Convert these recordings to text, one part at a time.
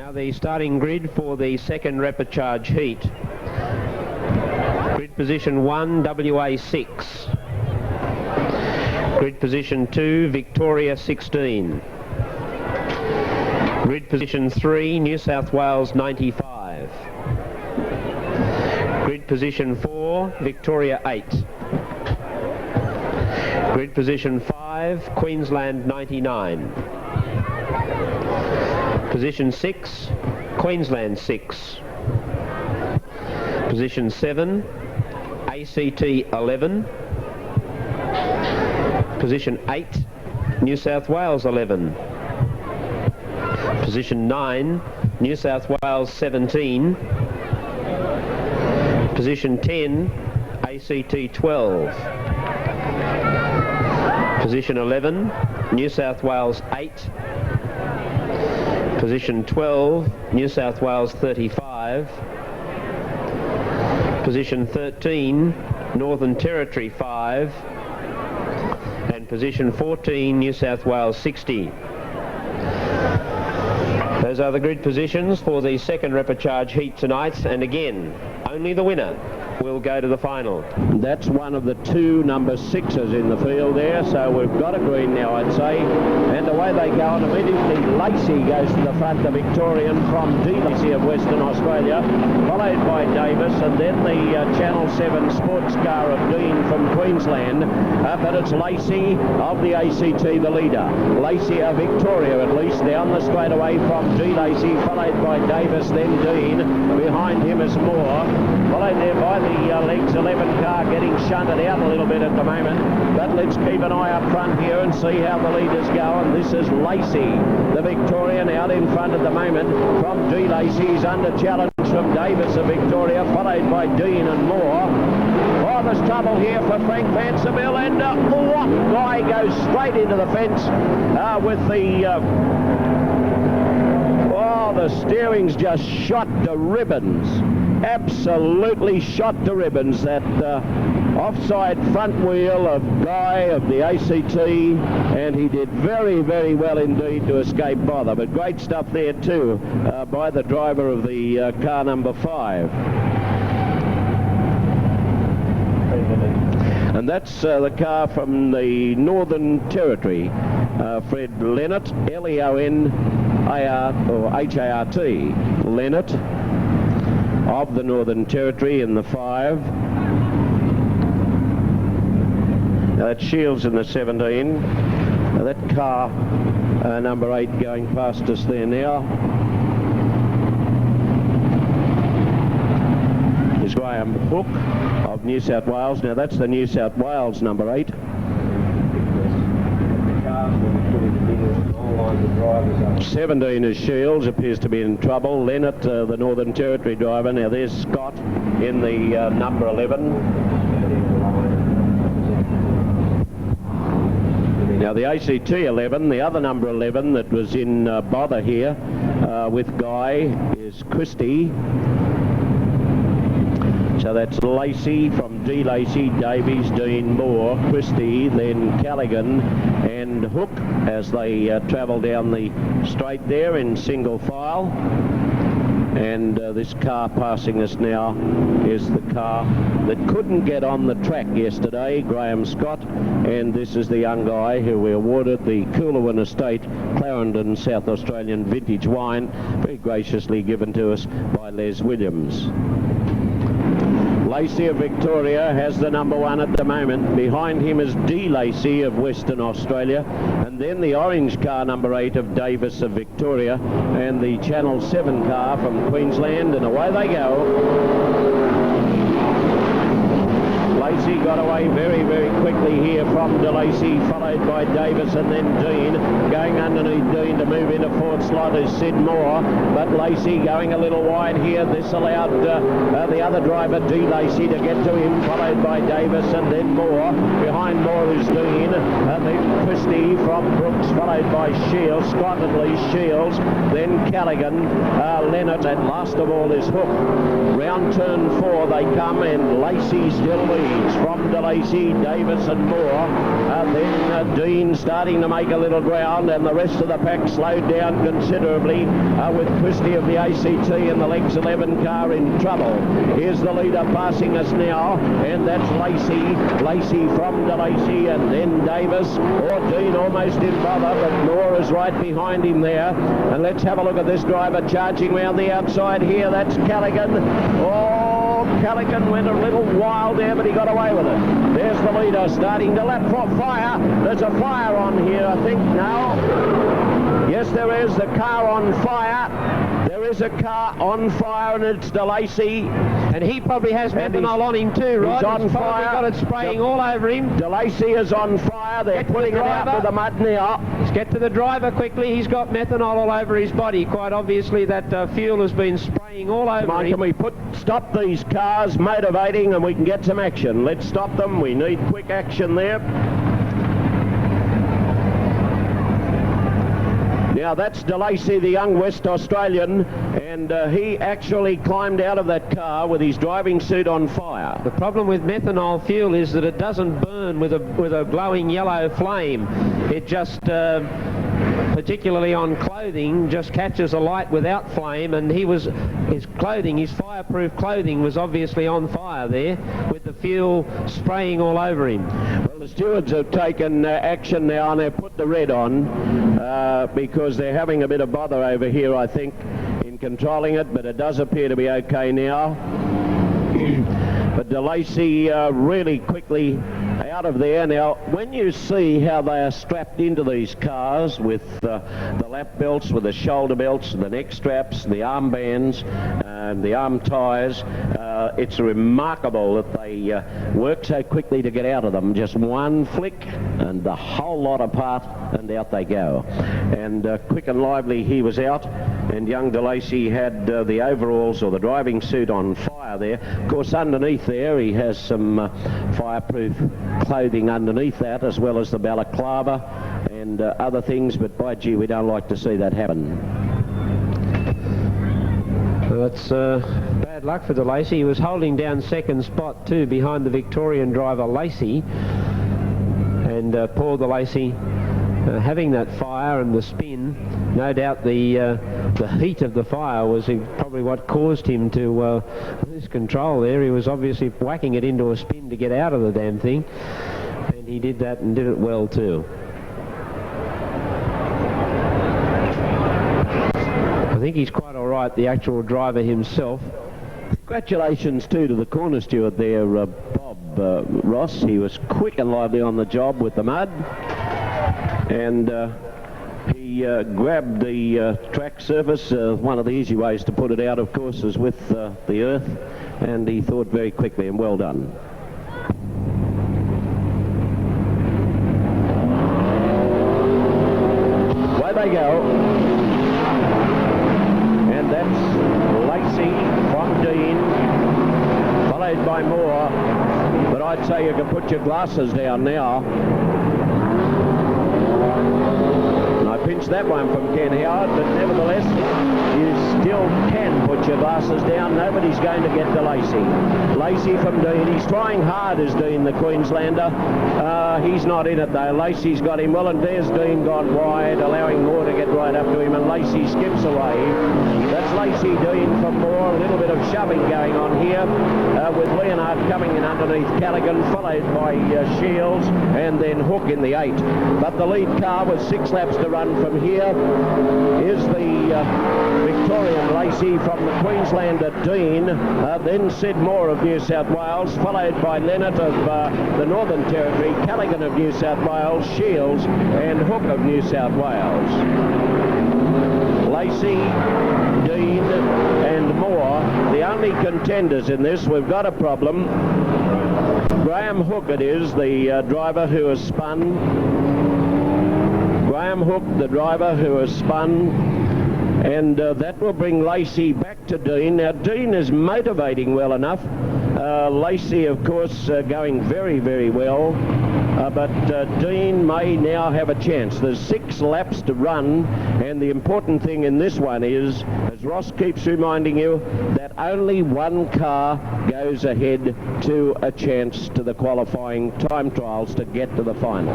Now the starting grid for the second repechage heat. Grid position 1, WA6. Grid position 2, Victoria 16. Grid position 3, New South Wales 95. Grid position 4, Victoria 8. Grid position 5, Queensland 99. Position 6, Queensland 6. Position 7, ACT 11. Position 8, New South Wales 11. Position 9, New South Wales 17. Position 10, ACT 12. Position 11, New South Wales 8. Position 12, New South Wales 35. Position 13, Northern Territory 5. And position 14, New South Wales 60. Those are the grid positions for the second repechage heat tonight, and again, only the winner will go to the final. That's one of the two number 6s in the field there, so we've got a green now, I'd say, and away they go, and immediately Lacey goes to the front, the Victorian from D. Lacey of Western Australia, followed by Davis, and then the Channel 7 sports car of Dean from Queensland, but it's Lacey of the ACT the leader. Lacey of Victoria at least down the straightaway from D. Lacey, followed by Davis, then Dean. Behind him is Moore, followed there by the Legs 11 car getting shunted out a little bit at the moment, but let's keep an eye up front here and see how the leaders go. And this is Lacey, the Victorian, out in front at the moment from D. Lacey. He's under challenge from Davis of Victoria, followed by Dean and Moore. Oh, there's trouble here for Frank Vanderbilt, and what guy goes straight into the fence with the the steering's just shot to ribbons. Absolutely shot to ribbons. That offside front wheel of Guy of the ACT, and he did very, very well indeed to escape bother. But great stuff there too by the driver of the car number 5. And that's the car from the Northern Territory, Fred Leonard, L-E-O-N-A-R-H-A-R-T, Leonard of the Northern Territory in the 5. Now that's Shields in the 17. Now that car number 8 going past us there now is Graham Hook of New South Wales. Now that's the New South Wales number 8. 17 is Shields, appears to be in trouble. Leonard, the Northern Territory driver. Now there's Scott in the number 11. Now the ACT 11, the other number 11 that was in bother here with Guy is Christie. So that's Lacey from D. Lacey, Davies, Dean, Moore, Christie, then Callaghan and Hook as they travel down the straight there in single file. And this car passing us now is the car that couldn't get on the track yesterday, Graham Scott, and this is the young guy who we awarded the Coolawin Estate Clarendon South Australian Vintage Wine, very graciously given to us by Les Williams. Lacey of Victoria has the number 1 at the moment. Behind him is D. Lacey of Western Australia, and then the orange car number 8 of Davis of Victoria, and the Channel 7 car from Queensland, and away they go. Lacey got away very, very quickly here from De Lacey, followed by Davis and then Dean. Going underneath Dean to move into 4th slot is Sid Moore, but Lacey going a little wide here. This allowed the other driver, D. Lacey, to get to him, followed by Davis and then Moore. Behind Moore is Dean, and then Christie from Brooks, followed by Shields, Scott at least, Shields, then Callaghan, Leonard, and last of all is Hook. Round turn 4 they come, and Lacey still leads. leads from De Lacy, Davis and Moore. Then Dean starting to make a little ground, and the rest of the pack slowed down considerably with Christie of the ACT and the Legs 11 car in trouble. Here's the leader passing us now, and that's Lacy from De Lacy, and then Davis, or Dean almost in bother, but Moore is right behind him there. And let's have a look at this driver charging round the outside here. That's Callaghan. Oh, Callaghan went a little wild there, but he got away with it. There's the leader starting to lap for fire. There's a fire on here, I think, now. Yes, there is. The car on fire. There is a car on fire, and it's De Lacy. And he probably has methanol on him too, right? He's on fire. Got it spraying all over him. De Lacy is on fire. They're putting it out with the mud now. Let's get to the driver quickly. He's got methanol all over his body. Quite obviously that fuel has been spraying all over him. Can we stop these cars motivating, and we can get some action? Let's stop them. We need quick action there. Now that's De Lacy, the young West Australian, and he actually climbed out of that car with his driving suit on fire. The problem with methanol fuel is that it doesn't burn with a glowing yellow flame. It just, particularly on clothing, just catches a light without flame, and his fireproof clothing was obviously on fire there with the fuel spraying all over him. Well, the stewards have taken action now, and they've put the red on because they're having a bit of bother over here, I think, in controlling it, but it does appear to be okay now. But De Lacy really quickly out of there. Now, when you see how they are strapped into these cars with the lap belts, with the shoulder belts, the neck straps, the armbands, and the arm ties, it's remarkable that they work so quickly to get out of them. Just one flick and the whole lot apart, and out they go. And quick and lively he was out, and young De Lacy had the overalls or the driving suit on fire there. Of course, underneath there he has some fireproof clothing underneath that, as well as the balaclava and other things, but by gee, we don't like to see that happen. Well, that's bad luck for De Lacy. He was holding down second spot too, behind the Victorian driver Lacy, and poor De Lacy having that fire and the spin. No doubt the heat of the fire was probably what caused him to lose control there. He was obviously whacking it into a spin to get out of the damn thing, and he did that and did it well too. I think he's quite all right, the actual driver himself. Congratulations too to the corner steward there, Bob Ross. He was quick and lively on the job with the mud, and he grabbed the track surface. One of the easy ways to put it out, of course, is with the earth, and he thought very quickly, and well done. Away they go, and that's Lacy from Dean, followed by Moore, but I'd say you can put your glasses down now. Pinched that one from Ken Howard, but nevertheless you still can put your glasses down. Nobody's going to get to Lacy. Lacy from Dean. He's trying hard as Dean, the Queenslander. He's not in it though. Lacy's got him well, and there's Dean gone wide, allowing Moore to get right up to him, and Lacy skips away. That's Lacy, Dean from Moore. A little bit of shoving going on here with Leonard coming in underneath Callaghan, followed by Shields, and then Hook in the 8. But the lead car with 6 laps to run from here is the Victorian Lacy from the Queenslander Dean, then Sid Moore of New South Wales, followed by Leonard of the Northern Territory, Callaghan of New South Wales, Shields and Hook of New South Wales. Lacy, Dean and Moore, the only contenders in this. We've got a problem. Graham Hook it is, the driver who has spun. Graham Hook, the driver who has spun, and that will bring Lacy back to Dean. Now Dean is motivating well enough, Lacey, of course, going very, very well. But Dean may now have a chance. There's 6 laps to run, and the important thing in this one is, as Ross keeps reminding you, that only one car goes ahead to a chance to the qualifying time trials to get to the final.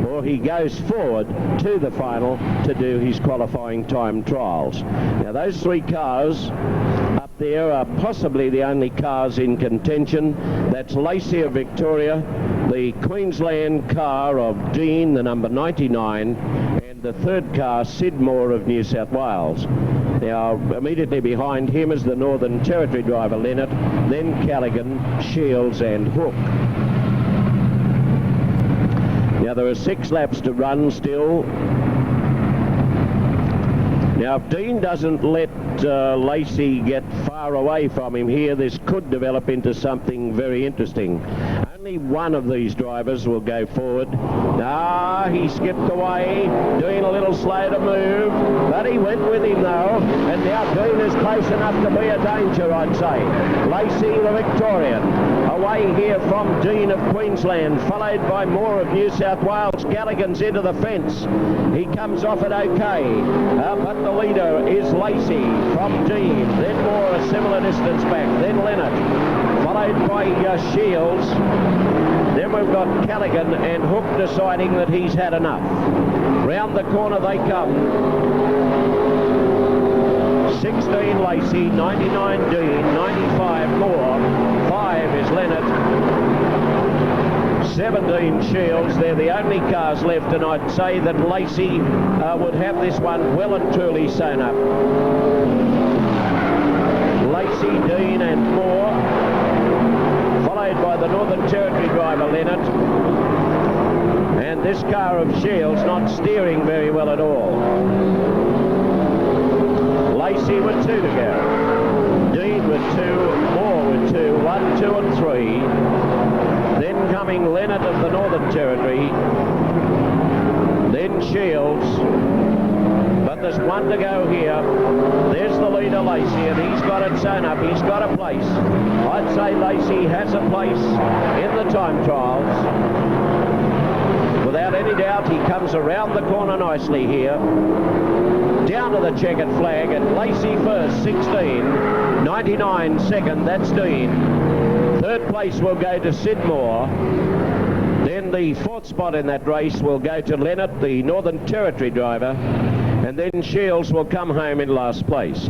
Or he goes forward to the final to do his qualifying time trials. Now those 3 cars up there are possibly the only cars in contention. That's Lacey of Victoria, the Queensland car of Dean, the number 99, and the 3rd car, Sidmore of New South Wales. Now, immediately behind him is the Northern Territory driver, Leonard, then Callaghan, Shields and Hook. Now, there are 6 laps to run still. Now, if Dean doesn't let Lacey get far away from him here, this could develop into something very interesting. Only one of these drivers will go forward. He skipped away, doing a little slow to move, but he went with him though, and now Dean is close enough to be a danger, I'd say. Lacey, the Victorian, away here from Dean of Queensland, followed by Moore of New South Wales. Callaghan's into the fence. He comes off it okay, but the leader is Lacey from Dean, then Moore a similar distance back, then Leonard, followed by Shields. Then we've got Callaghan and Hook deciding that he's had enough. Round the corner they come. 16 Lacey, 99 Dean, 95 Moore, 5 is Leonard, 17 Shields. They're the only cars left, and I'd say that Lacey would have this one well and truly sewn up. Lacey, Dean and Moore, followed by the Northern Territory driver Leonard, and this car of Shields not steering very well at all. Lacey with 2 to go, Dean with 2, Moore with 2, 1, 2 and 3, then coming Leonard of the Northern Territory, then Shields, but there's 1 to go here. There's the leader Lacey, and he's got it sewn up. He's got a place. I'd say Lacey has a place in the time trials. Without any doubt, he comes around the corner nicely here. Down to the checkered flag, and Lacey first, 16, 99 second, that's Dean. 3rd place will go to Sidmore. Then the 4th spot in that race will go to Leonard, the Northern Territory driver, and then Shields will come home in last place.